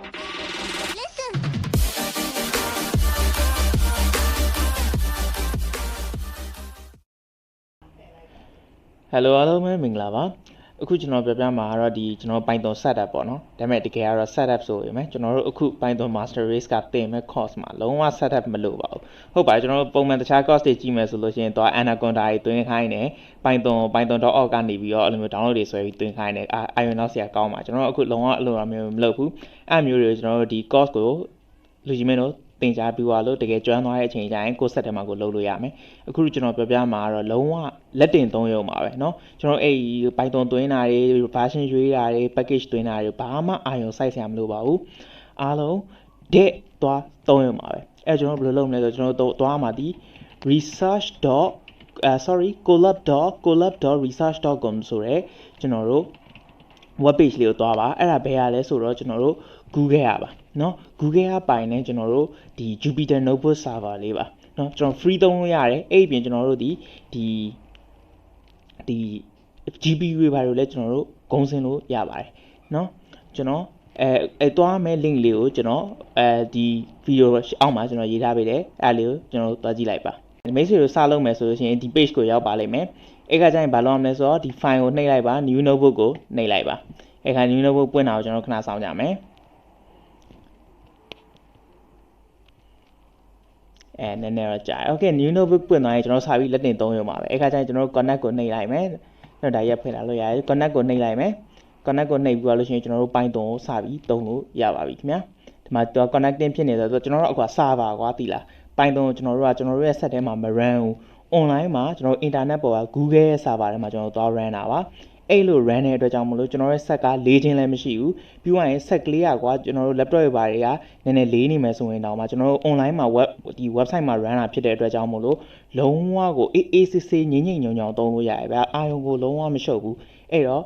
Hello အားလုံးပဲမင်္ဂလာပါအခုကျွန်တော်ပြောပြမှာကတော့ဒီကျွန်တော် Python setup ပေါ့နော်ဒါပေမဲ့တကယ်ကတော့ setup ဆိုရင်ပဲကျွန်တော်တို့အခု Python master race ကသင်မဲ့ course မှာလုံးဝ setup မလို့ပါဘူးဟုတ်ပါတယ်ကျွန်တော်တို့ပုံမှန်တခြား course တွေကြည့်မယ်ဆိုလို့ရှိရင်တော့ anaconda တွေတွင်းခိုင်းတယ် python.org ကနေပြီးတော့အဲ့လိုမျိုး download တွေဆွဲပြီးတွင်းခိုင်းတယ်iron တော့ဆရာကောင်းပါကျွန်တော်တို့အခုလုံးဝအလိုအမျိုးမလုပ်ဘူးအဲ့မျိုးတွေကျွန်တော်တို့ဒီ course ကိုလူကြီးမင်းတို့သင်ကြားပြီးသွားလို့တကယ်ကျွမ်းသွားတဲ့အချိန်ကျရင်ကိုယ်ဆက်ထဲမှာကိုလုပ်လို့ရမယ်အခုကျွန်တော်ပြောပြမှာကတော့လုံးဝလက်တင်သုံးရုံပါပဲเนาะကျွန်တော်အဲ့ Python သွင်းတာတွေ version ရွေးတာတွေ package သွင်းတာတွေဘာမှအာရုံစိုက်စရာမလိုပါဘူးအားလုံးတဲ့သွားသုံးရုံပါပဲအဲ့ကျွန်တော်ဘယ်လိုလုပ်မလဲဆိုကျွန်တော်သွားမှာဒီ colab.research.com ဆိုရဲကျွန်တော်တို့ web page လေးကိုသွားပါအဲ့ဒါဘယ်ရလဲဆိုတော့ကျွန်တော်တို့ Google ရပါเนาะ Google ကပိုင်နေကျွန်တော်တို့ဒီ Jupyter Notebook server လေးပါเนาะကျွန်တော် free သုံးလို့ရတယ်အဲ့ပြင်ကျွန်တော်တို့ဒီ GPU တွေဘာလို့လဲကျွန်တော်တို့ဂုံးစင်းလို့ရပါတယ်เนาะကျွန်တော်သွားမဲ့ link လေးကိုကျွန်တော်ဒီ video အောက်မှာကျွန်တော်ရေးထားပေးတယ်အဲ့လေးကိုကျွန်တော်သွားကြည့်လိုက်ပါမိတ်ဆွေတို့စလုပ်မယ်ဆိုလို့ရှိရင်ဒီ page ကိုရောက်ပါလိမ့်မယ်အဲ့ကကျရင်ဘာလုပ်ရမလဲဆိုတော့ဒီ file ကိုနှိပ်လိုက်ပါ new notebook ကိုနှိပ်လိုက်ပါအဲ့ခါ new notebook ပွင့်တာကိုကျွန်တော်ခဏစောင့်ကြမယ်နည်းနည်းတော့ကြာ okay new notebook ပွင့်သွားရင်ကျွန်တော်စာပြီးလက်တင်သုံးရုံပါပဲအဲ့ခါကျရင်ကျွန်တော် connect ကိုနှိပ်လိုက်မယ်တော့ဒါရက်ဖွင့်လာလို့ရတယ် connect ကိုနှိပ်လိုက်မယ် connect ကိုနှိပ်ပြီးသွားလို့ရှိရင်ကျွန်တော်တို့ Python ကိုစပြီးသုံးလို့ရပါပြီခင်ဗျာဒီမှာတော့ connecting ဖြစ်နေတယ်ဆိုတော့ကျွန်တော်တို့အခု server ကွာသိလား Python ကိုကျွန်တော်တို့ရဲ့ set ထဲမှာမ run ဘူး online မှာကျွန်တော် internet ပေါ်က Google ရဲ့ server ထဲမှာကျွန်တော်သွား run တာပါအဲ့လို run တဲ့အတွက်ကြောင့်မလို့ကျွန်တော်ရဲ့ set ကလေးချင်းလည်းမရှိဘူးပြီးသွားရင် set ကလေးကွာကျွန်တော်တို့ laptop တွေဘာတွေကနည်းနည်းလေးနေမယ်ဆိုရင်တော့မှကျွန်တော်တို့ online မှာ website မှာ run တာဖြစ်တဲ့အတွက်ကြောင့်မလို့လုံးဝကိုအေးစစ်စစ်ငြိမ့်ငြိမ့်ညုံညုံသုံးလို့ရတယ်ဗျာအာယုံကိုလုံးဝမရှုပ်ဘူးအဲ့တော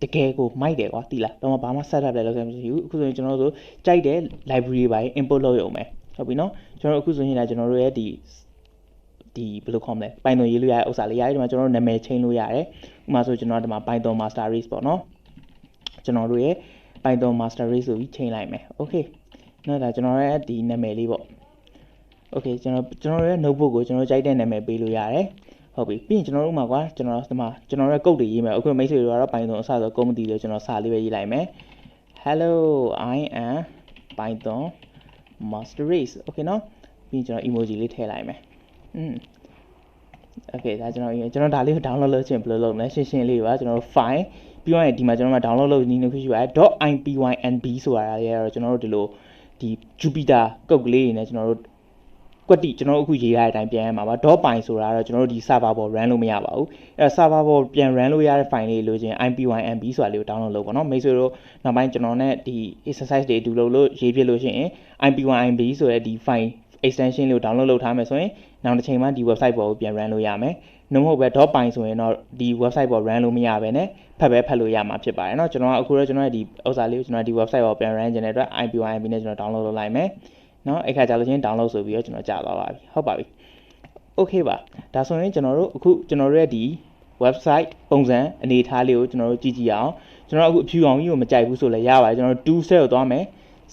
့တကယ်ကိုမိုက်တယ်ကွာသိလားတော့ဘာမှ setup လည်းလုပ်ရမရှိဘူးအခုဆိုရင်ကျွန်တော်တို့ကြိုက်တဲ့ library ပိုင်း import လုပ်ရုံပဲဟုတ်ပြီနော်ကျွန်တော်အခုဆိုရင်လည်းကျွန်တော်တို့ရဲ့ဒီဘယ်လိုခေါ်မလဲ Python ရေးလို့ရတဲ့ဥစ္စာလေးရတယ်ဒီမှာကျွန်တော်တို့နာမည်ချိန်လို့ရတယ်ဥပမာဆိုကျွန်တော်ဒီမှာ Python master race ပေါ့နော်ကျွန်တော်တို့ရဲ့ Python master race ဆိုပြီးချိန်လိုက်မယ် okay နော်ဒါကျွန်တော်ရဲ့ဒီနာမည်လေးပေါ့ okay ကျွန်တော်ရဲ့ notebook ကိုကျွန်တော်ကြိုက်တဲ့နာမည်ပေးလို့ရတယ်ဟုတ်ပြီပြီးရင်ကျွန်တော်တို့မှာကွာကျွန်တော်ဒီမှာကျွန်တော်ရဲ့ code တွေရေးမယ်အခုမိတ်ဆွေတွေကတော့ Python အစဆိုကုန်းမသိလို့ကျွန်တော်စာလေးပဲရေးလိုက်မယ် hello I am Python master race okay နော်ပြီးရင်ကျွန်တော် emoji လေးထည့်လိုက်မယ်okay ဒါကျွန်တော်ဒါလေးကို download လုပ်ချင်ဘယ်လိုလုပ်မလဲရှင်းလေးပါကျွန်တော်တို့ file ပြီးတော့ဒီမှာကျွန်တော်တို့ download လုပ်နည်းနည်းခုရှိပါတယ် .ipynb ဆိုတာရတော့ကျွန်တော်တို့ဒီလိုဒီ Jupyter ကုတ်ကလေးတွေနဲ့ကျွန်တော်တို့ကွက်တိကျွန်တော်တို့အခုရေးရတဲ့အတိုင်းပြန်ရမှာပါ .py ဆိုတာတော့ကျွန်တော်တို့ဒီ server ပေါ် run လို့မရပါဘူးအဲ့ server ပေါ်ပြန် run လို့ရတဲ့ file လေးလိုချင် ipynb ဆိုတာလေးကို download လုပ်ပါတော့မိတ်ဆွေတို့နောက်ပိုင်းကျွန်တော်နဲ့ဒီ exercise တွေအတူလုပ်လို့ရေးပြလို့ရှိရင် ipynb ဆိုတဲ့ဒီ file extension လေးကို download လုပ်ထားမယ်ဆိုရင်နောက်တစ်ချိန်မှဒီ website ပေါ်ကိုပြန် run လို့ရမယ်နှုတ်မဟုတ်ပဲ .py ဆိုရင်တော့ဒီ website ပေါ် run လို့မရဘဲနဲ့ဖတ်လို့ရမှာဖြစ်ပါတယ်เนาะကျွန်တော်အခုတော့ကျွန်တော်ရဲ့ဒီဥစ္စာလေးကိုကျွန်တော်ဒီ website ပေါ်ပြန် run ချင်တဲ့အတွက် ipynb နဲ့ကျွန်တော် download လုပ်လိုက်မယ်เนาะအဲ့ခါကြာလို့ချင်း download ဆိုပြီးတော့ကျွန်တော်ကြာသွားပါပြီဟုတ်ပါပြီ okay ပါဒါဆိုရင်ကျွန်တော်တို့အခုကျွန်တော်တို့ရဲ့ဒီ website ပုံစံအနေထားလေးကိုကျွန်တော်တို့ကြည့်အောင်ကျွန်တော်အခုအဖြူအောင်ကြီးကိုမကြိုက်ဘူးဆိုလည်းရပါတယ်ကျွန်တော်တို့ tool set ကိုသွားမယ်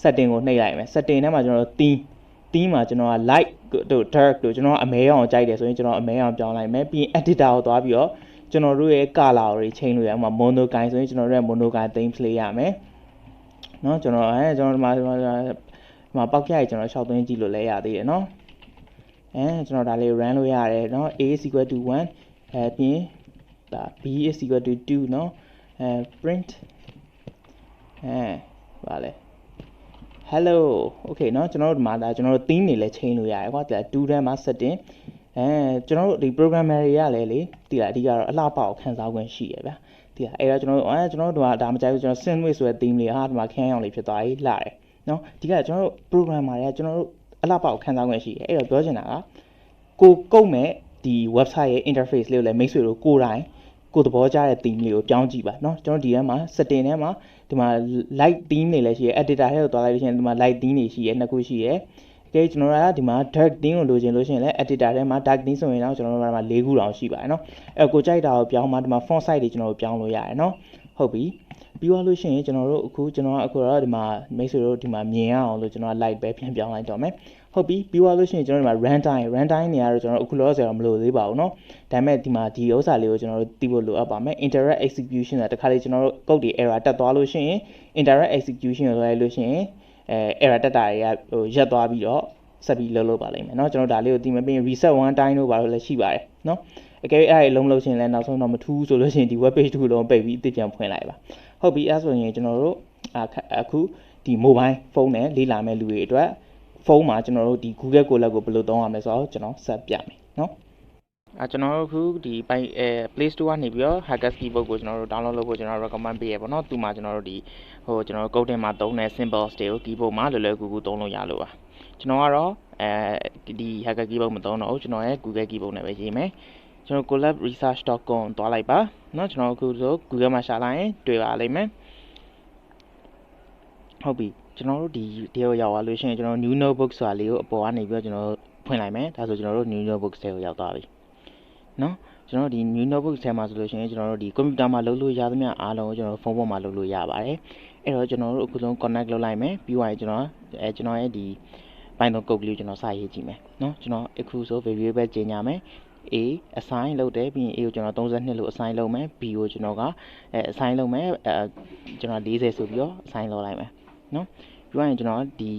setting ကိုနှိပ်လိုက်မယ် setting ထဲမှာကျွန်တော်တို့ theme မှာကျွန်တော်က light တို့ dark တို့ကျွန်တော်အမဲအောင်ကြိုက်တယ်ဆိုရင်ကျွန်တော်အမဲအောင်ပြောင်းလိုက်မယ်ပြီးရင် editor ကိုသွားပြီးတော့ကျွန်တော်တို့ရဲ့ color တွေချိန်လို့ရမှာ monochrome ဆိုရင်ကျွန်တော်တို့ရဲ့ monochrome theme လေးရမယ်เนาะကျွန်တော်ဒီမှာပေါက်ပြရကျွန်တော်ရှောက်သွင်းကြည့်လို့လည်းရသေးတယ်เนาะကျွန်တော်ဒါလေး run လို့ရတယ်เนาะ a is equal to 1ပြီးရင်ဒါ b is equal to 2เนาะprint ဗါလဲ hello okay เนาะကျွန်တော်တို့ဒီမှာဒါကျွန်တော်တို့ theme တွေလည်းချိန်လို့ရတယ်ကွာဒါ2ထဲမှာ setting ကျွန်တော်တို့ဒီ programmer တွေကလည်းလေတိလားအဓိကတော့အလှပအောင်ခန်းစားခွင့်ရှိရဗျာတိလားအဲ့တော့ကျွန်တော်တို့ဒါမကြိုက်ဘူးကျွန်တော် sandwich ဆိုတဲ့ theme လေးဟာဒီမှာခန်းအောင်လေးဖြစ်သွားပြီလှတယ်เนาะဒီကကျွန်တော်တို့ programmer တွေကကျွန်တော်တို့အလှပအောင်ခန်းစားခွင့်ရှိတယ်အဲ့တော့ပြောချင်တာကကိုကုတ်မဲ့ဒီ website ရဲ့ interface လေးကိုလည်းမိတ်ဆွေတို့ကိုယ်တိုင်ကိုသဘောကျတဲ့ theme လေးကိုပြောင်းကြည့်ပါเนาะကျွန်တော်ဒီထဲမှာ setting ထဲမှာဒီမှာ light theme တွေလည်းရှိရ editor ထဲကိုသွားလိုက်လို့ရှိရင်ဒီမှာ light theme တွေရှိရနှစ်ခုရှိရကဲကျွန်တော်တို့ကဒီမှာ dark theme ကိုလိုချင်လို့ရှိရင်လည်း editor ထဲမှာ dark theme ဆိုရင်တော့ကျွန်တော်တို့ကဒီမှာ၄ခုတောင်ရှိပါတယ်เนาะအဲ့ကိုကြိုက်တာကိုပြောင်းမှဒီမှာ font size တွေကျွန်တော်တို့ပြောင်းလို့ရတယ်เนาะဟုတ်ပြီ ပြီးသွားလို့ရှိရင်ကျွန်တော်တို့အခုတော့ဒီမှာမိတ်ဆွေတို့ဒီမှာမြင်ရအောင်လို့ကျွန်တော် light ပဲပြန်ပြောင်းလိုက်တော့မယ်ဟုတ်ပြီပြီးသွားလို့ရှိရင်ကျွန်တော်ဒီမှာ runtime နေရာတော့ကျွန်တော်အခုလောဆယ်တော့မလို့သေးပါဘူးเนาะဒါပေမဲ့ဒီမှာဒီဥစ္စာလေးကိုကျွန်တော်တို့သိဖို့လိုအပ်ပါမယ် indirect execution ဆိုတာတခါလေကျွန်တော်တို့ code တွေ error တက်သွားလို့ရှိရင် indirect execution ကိုလိုက်လို့ရှိရင်error တက်တာတွေကဟိုရက်သွားပြီးတော့ဆက်ပြီးလုပ်ပါလိမ့်မယ်เนาะကျွန်တော်ဒါလေးကိုသိမယ်ပြီးရင် reset one time လို့ပါလို့လည်းရှိပါတယ်เนาะအကယ်၍အဲ့ဒါလုံးမလုပ်ရှင်လဲနောက်ဆုံးတော့မထူးဆိုလို့ရှိရင်ဒီ web page တစ်ခုလုံးပိတ်ပြီးအသစ်ပြန်ဖွင့်လိုက်ပါဟုတ်ပြီအဲ့ဆိုရင်ကျွန်တော်တို့အခုဒီ mobile phone နဲ့လေ့လာမဲ့လူတွေအတွက်ဖုန်းမှာကျွန်တော်တို့ဒီ Google Colab ကိုဘယ်လိုသုံးရမလဲဆိုတော့ကျွန်တော်ဆက်ပြမယ်เนาะကျွန်တော်တို့အခုဒီPlay Store ကနေပြီးတော့ Hackers Keyboard ကိုကျွန်တော်တို့ download လုပ်ဖို့ကျွန်တော် recommend ပေးရပါတော့။သူမှာကျွန်တော်တို့ဒီကျွန်တော်တို့ code ထဲမှာသုံးတဲ့ symbols တွေကို keyboard မှာလွယ်လွယ်ကူကူသုံးလို့ရလို့ပါ။ကျွန်တော်ကတော့ဒီ Hacker Keyboard မသုံးတော့ဘူးကျွန်တော်ရဲ့ Google Keyboard နဲ့ပဲရေးမယ်။ကျွန်တော် collabresearch.com သွားလိုက်ပါ။เนาะကျွန်တော်အခုဆို Google မှာရှာလိုက်ရင်တွေ့ပါလိမ့်မယ်။ဟုတ်ပြီကျွန်တော်တို့ဒီကိုရောက်သွားလို့ရှိရင်ကျွန်တော် new notebook ဆိုတာလေးကိုအပေါ်ကနေပြီးတော့ကျွန်တော်ဖွင့်လိုက်မယ်။ဒါဆိုကျွန်တော်တို့ new notebook ထဲကိုရောက်သွားပြီ။เนาะကျွန်တော်ဒီ new notebook ထဲမှာဆိုလို့ရှိရင်ကျွန်တော်တို့ဒီ computer မှာလုပ်လို့ရသမျှအားလုံးကိုကျွန်တော်ဖုန်းပေါ်မှာလုပ်လို့ရပါတယ်။အဲ့တော့ကျွန်တော်တို့အခုဆုံး connect လုပ်လိုက်မယ်ပြီးရင်ကျွန်တော်ရဲ့ဒီ Python code လေးကိုကျွန်တော်စရေးကြည့်မယ်เนาะကျွန်တော်အခုဆို variable ကျင်ညာမယ် A assign လုပ်တယ်ပြီးရင် A ကိုကျွန်တော်32လို့ assign လုပ်မယ် B ကိုကျွန်တော်ကassign လုပ်မယ်ကျွန်တော်40ဆိုပြီးတော့ assign လုပ်လိုက်မယ်เนาะပြီးရင်ကျွန်တော်ဒီ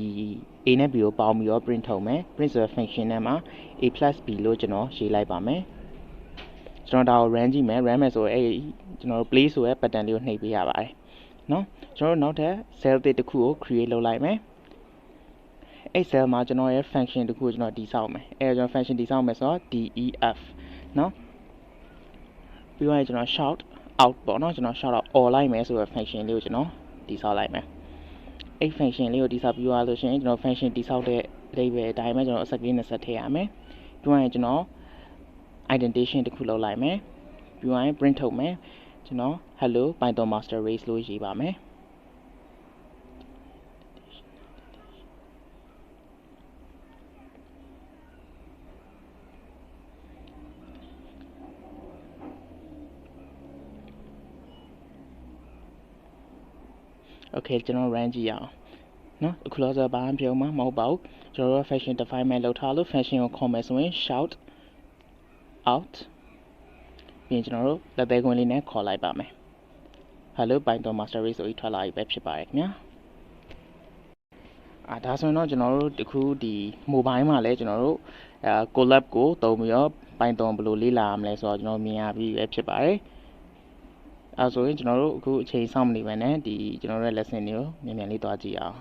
A နဲ့ B ကိုပေါင်းပြီးတော့ print ထုတ်မယ် print ဆိုတဲ့ function ထဲမှာ A + B လို့ကျွန်တော်ရေးလိုက်ပါမယ်ကျွန်တော်ဒါကို run ကြည့်မယ် run မယ်ဆိုရင်ကျွန်တော်တို့ play ဆိုတဲ့ button လေးကိုနှိပ်ပေးရပါတယ်เนาะကျွန်တော်တို့နောက်ထပ် cell တစ်ခုကို create လုပ်လိုက်မယ်အဲ့ cell မှာကျွန်တော်ရဲ့ function တစ်ခုကိုကျွန်တော်တည်ဆောက်မယ်အဲ့တော့ကျွန်တော် function တည်ဆောက်မယ်ဆိုတော့ def เนาะပြီးတော့ကျွန်တော် shout out ပေါ့เนาะကျွန်တော် shout out all လိုက်မယ်ဆိုတော့ function လေးကိုကျွန်တော်တည်ဆောက်လိုက်မယ်အဲ့ function လေးကိုတည်ဆောက်ပြီးသွားလို့ရှိရင်ကျွန်တော် function တည်ဆောက်တဲ့ label အတိုင်းပဲကျွန်တော်အစကလေးနဲ့ဆက်ထည့်ရမယ်ပြီးတော့ကျွန်တော် indentation တစ်ခုလုပ်လိုက်မယ်ပြီးရင် print ထုတ်မယ်ကျွန်တော် hello python master race လို့ရေးပါမယ် okay ကျွန်တော် run ကြည့်ရအောင်เนาะအခုလောက်ဆိုဘာမှပြောမှမဟုတ်ပါဘူးကျွန်တော်တို့ function define လောက်ထားလို့ function ကိုခေါ်မယ်ဆိုရင် shout out ပြီးရင်ကျွန်တော်တို့လက်သေးခွင်းလေးနဲ့ခေါ်လိုက်ပါမယ် hello python master race ဆိုပြီးထွက်လာပြီပဲဖြစ်ပါတယ်ခင်ဗျာဒါဆိုရင်တော့ကျွန်တော်တို့တခုဒီ mobile မှာလည်းကျွန်တော်တို့collab ကိုသုံးပြီးတော့ python ဘယ်လိုလေ့လာရမလဲဆိုတော့ကျွန်တော်မြင်ရပြီပဲဖြစ်ပါတယ်ဆိုရင်ကျွန်တော်တို့အခုအချိန်စောင့်မနေဘဲနဲ့ဒီကျွန်တော်တို့ရဲ့ lesson တွေကိုမြန်မြန်လေးတွားကြည့်အောင်